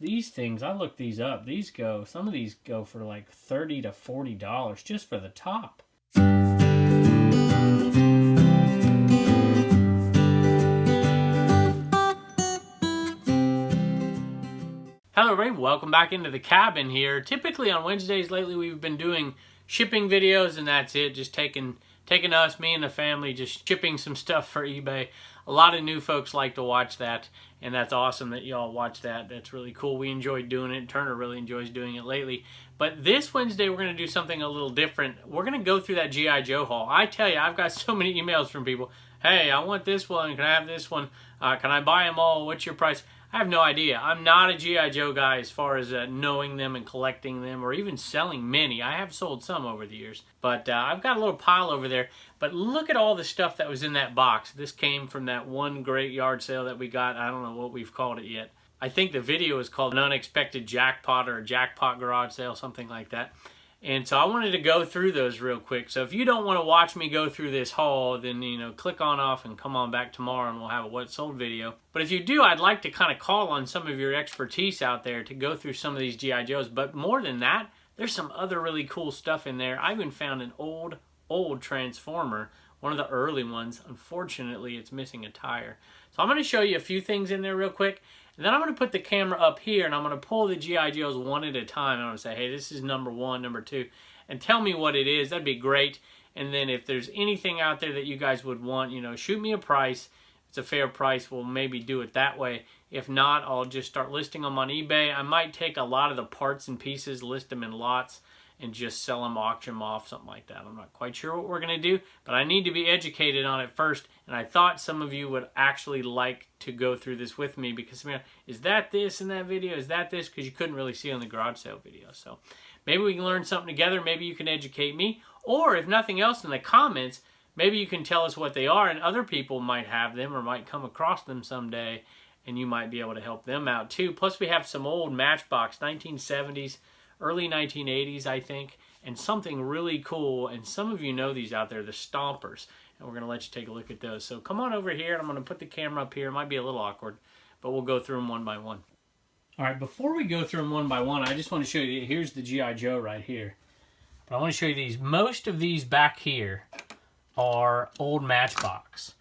These things, I looked these up. Some of these go for like $30 to $40 just for the top. Hello everybody, welcome back into the cabin here. Typically on Wednesdays lately we've been doing shipping videos, and that's it. Just taking us, me and the family, just shipping some stuff for eBay. A lot of new folks like to watch that, and that's awesome that y'all watch that. That's really cool. We enjoy doing it. Turner really enjoys doing it lately. But this Wednesday we're going to do something a little different. We're going to go through that G.I. Joe haul. I tell you, I've got so many emails from people. Hey, I want this one. Can I have this one? Can I buy them all? What's your price? I have no idea. I'm not a G.I. Joe guy as far as knowing them and collecting them or even selling many. I have sold some over the years. But I've got a little pile over there. But look at all the stuff that was in that box. This came from that one great yard sale that we got. I don't know what we've called it yet. I think the video is called An Unexpected Jackpot or a Jackpot Garage Sale, something like that. And so I wanted to go through those real quick. So if you don't want to watch me go through this haul, then, click on off and come on back tomorrow and we'll have a What Sold video. But if you do, I'd like to kind of call on some of your expertise out there to go through some of these G.I. Joes. But more than that, there's some other really cool stuff in there. I even found an old Transformer, one of the early ones. Unfortunately, it's missing a tire. So I'm going to show you a few things in there real quick. And then I'm going to put the camera up here and I'm going to pull the G.I. Joes one at a time. I'm going to say, hey, this is number one, number two, and tell me what it is. That'd be great. And then if there's anything out there that you guys would want, shoot me a price. If it's a fair price, we'll maybe do it that way. If not, I'll just start listing them on eBay. I might take a lot of the parts and pieces, list them in lots, and just sell them, auction them off, something like that. I'm not quite sure what we're going to do, but I need to be educated on it first, and I thought some of you would actually like to go through this with me because, is that this in that video? Is that this? Because you couldn't really see on the garage sale video. So maybe we can learn something together. Maybe you can educate me, or if nothing else in the comments, maybe you can tell us what they are, and other people might have them or might come across them someday, and you might be able to help them out too. Plus we have some old Matchbox, 1970s, early 1980s, I think, and something really cool, and some of you know these out there, the Stompers, and we're going to let you take a look at those. So come on over here, and I'm going to put the camera up here. It might be a little awkward, but we'll go through them one by one. All right, before we go through them one by one, I just want to show you, here's the G.I. Joe right here. But I want to show you these. Most of these back here are old Matchbox,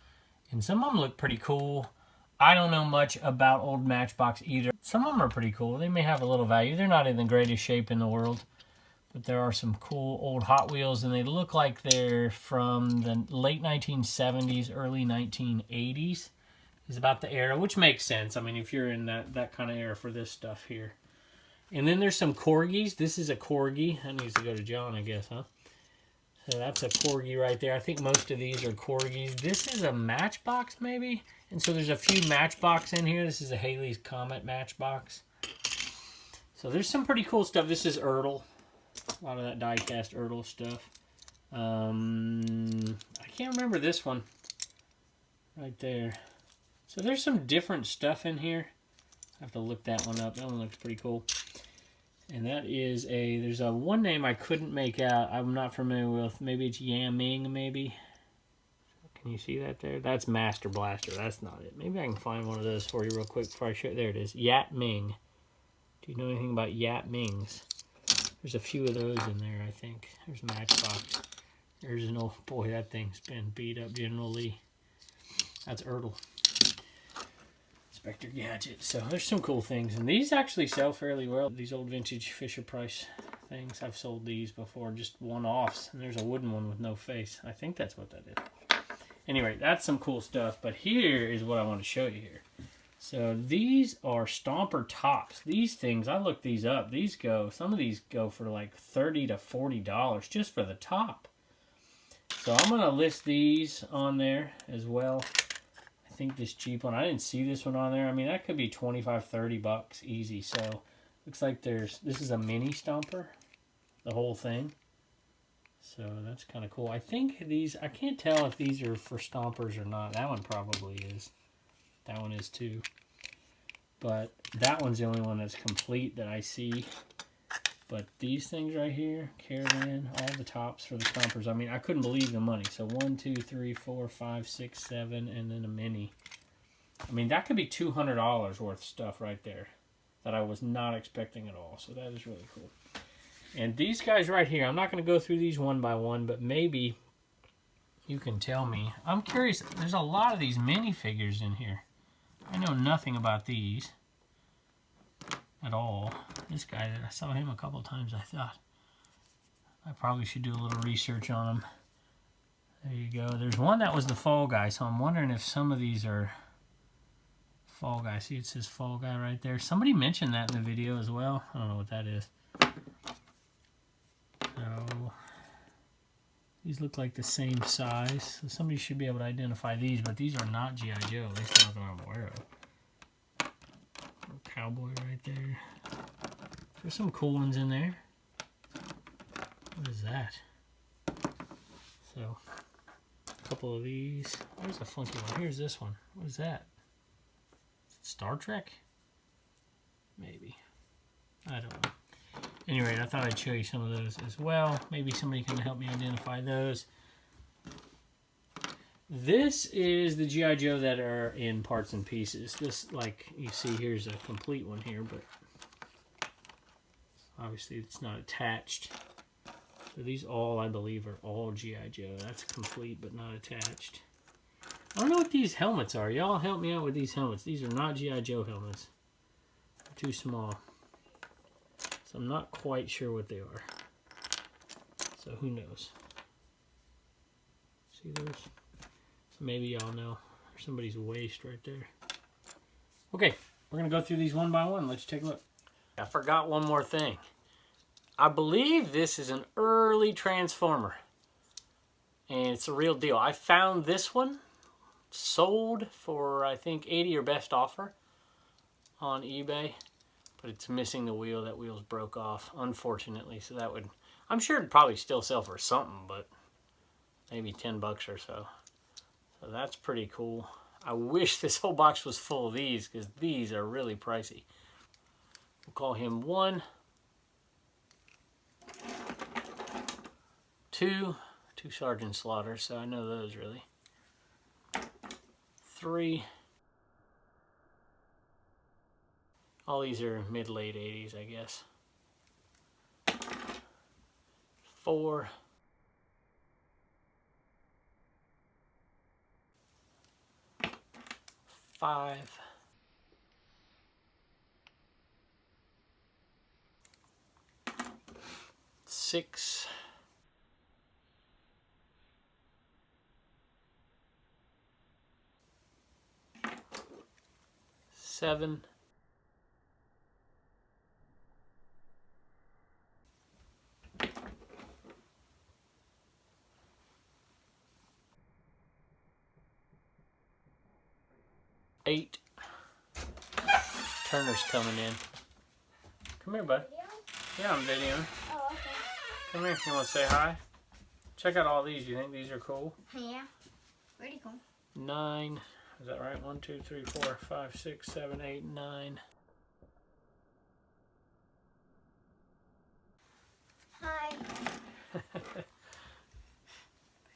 and some of them look pretty cool. I don't know much about old Matchbox either. Some of them are pretty cool. They may have a little value. They're not in the greatest shape in the world, but there are some cool old Hot Wheels, and they look like they're from the late 1970s, early 1980s is about the era, which makes sense. I mean, if you're in that kind of era for this stuff here. And then there's some Corgis. This is a Corgi. That needs to go to John, I guess, huh? So that's a Corgi right there. I think most of these are Corgis. This is a Matchbox, maybe? And so there's a few Matchbox in here. This is a Haley's Comet Matchbox. So there's some pretty cool stuff. This is Ertl. A lot of that diecast Ertl stuff. I can't remember this one. Right there. So there's some different stuff in here. I have to look that one up. That one looks pretty cool. And that is there's a one name I couldn't make out. I'm not familiar with. Maybe it's Yaming, maybe. Can you see that there? That's Master Blaster. That's not it. Maybe I can find one of those for you real quick before I show it. There it is. Yat Ming. Do you know anything about Yat Mings? There's a few of those in there, I think. There's Matchbox. There's an old... Boy, that thing's been beat up, General Lee. That's Ertl. Inspector Gadget. So there's some cool things. And these actually sell fairly well. These old vintage Fisher-Price things. I've sold these before, just one-offs. And there's a wooden one with no face. I think that's what that is. Anyway, that's some cool stuff, but here is what I want to show you here. So these are Stomper tops. These things, I looked these up. Some of these go for like $30 to $40 just for the top. So I'm going to list these on there as well. I think this cheap one, I didn't see this one on there. I mean, that could be 25, 30 bucks easy. So looks like this is a mini Stomper, the whole thing. So that's kind of cool. I think these, I can't tell if these are for Stompers or not. That one probably is. That one is too. But that one's the only one that's complete that I see. But these things right here, Caravan, all the tops for the Stompers. I mean, I couldn't believe the money. So 1, 2, 3, 4, 5, 6, 7, and then a mini. I mean, that could be $200 worth of stuff right there. that I was not expecting at all. So that is really cool. And these guys right here, I'm not going to go through these one by one, but maybe you can tell me. I'm curious. There's a lot of these minifigures in here. I know nothing about these at all. This guy, I saw him a couple times. I thought I probably should do a little research on him. There you go. There's one that was the Fall Guy, so I'm wondering if some of these are Fall Guy. See, it says Fall Guy right there. Somebody mentioned that in the video as well. I don't know what that is. So these look like the same size. So somebody should be able to identify these, but these are not G.I. Joe. At least not that I'm aware of. Little cowboy right there. There's some cool ones in there. What is that? So, a couple of these. There's a funky one. Here's this one. What is that? Is it Star Trek? Maybe. I don't know. Anyway, I thought I'd show you some of those as well. Maybe somebody can help me identify those. This is the G.I. Joe that are in parts and pieces. This, like you see, here's a complete one here, but obviously it's not attached. So these all, I believe, are all G.I. Joe. That's complete but not attached. I don't know what these helmets are. Y'all help me out with these helmets. These are not G.I. Joe helmets. They're too small. So I'm not quite sure what they are. So who knows? See those? So maybe y'all know. There's somebody's waist right there. Okay, we're going to go through these one by one. Let's take a look. I forgot one more thing. I believe this is an early Transformer. And it's a real deal. I found this one sold for, I think, 80 or best offer on eBay. But it's missing the wheel. That wheel's broke off, unfortunately. So that would, I'm sure it'd probably still sell for something, but maybe 10 bucks or so. So that's pretty cool. I wish this whole box was full of these, because these are really pricey. We'll call him 1. 2 Sergeant Slaughter, so I know those really. 3. All these are mid-late 80s, I guess. 4. 5. 6. 7. 8. Turner's coming in. Come here, bud. Yeah, I'm videoing. Oh, okay. Come here. You want to say hi? Check out all these. You think these are cool? Yeah. Pretty cool. 9. Is that right? 1, 2, 3, 4, 5, 6, 7, 8, 9. Hi.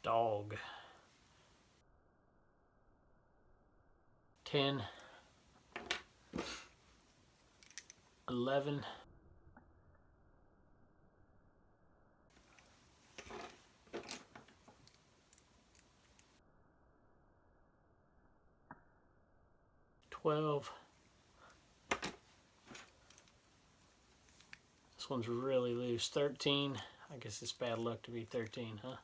Dog. 10. 11. 12. This one's really loose. 13. I guess it's bad luck to be 13, huh?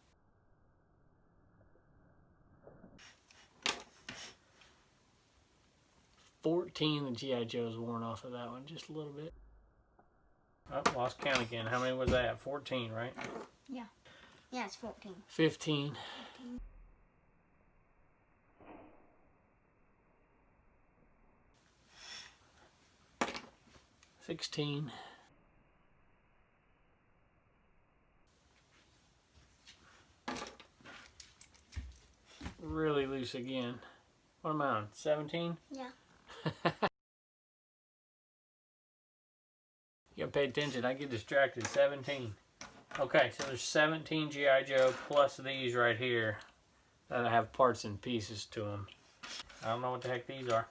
14. The G.I. Joe's worn off of that one just a little bit. Oh, lost count again. How many was that? 14, right? Yeah. Yeah, it's 14. 15. 16. 16. Really loose again. What am I on? 17? Yeah. You gotta pay attention. I get distracted. 17. Okay, so there's 17 G.I. Joe plus these right here that have parts and pieces to them. I don't know what the heck these are.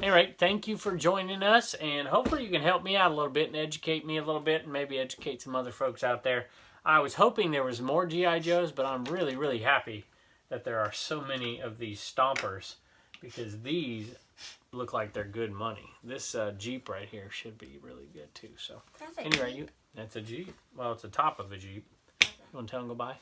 Anyway, thank you for joining us, and hopefully you can help me out a little bit and educate me a little bit and maybe educate some other folks out there. I was hoping there was more G.I. Joes, but I'm really, really happy that there are so many of these Stompers because these look like they're good money. This Jeep right here should be really good too. So That's a anyway, Jeep. that's a Jeep. Well, it's the top of a Jeep. Okay. You want to tell them goodbye?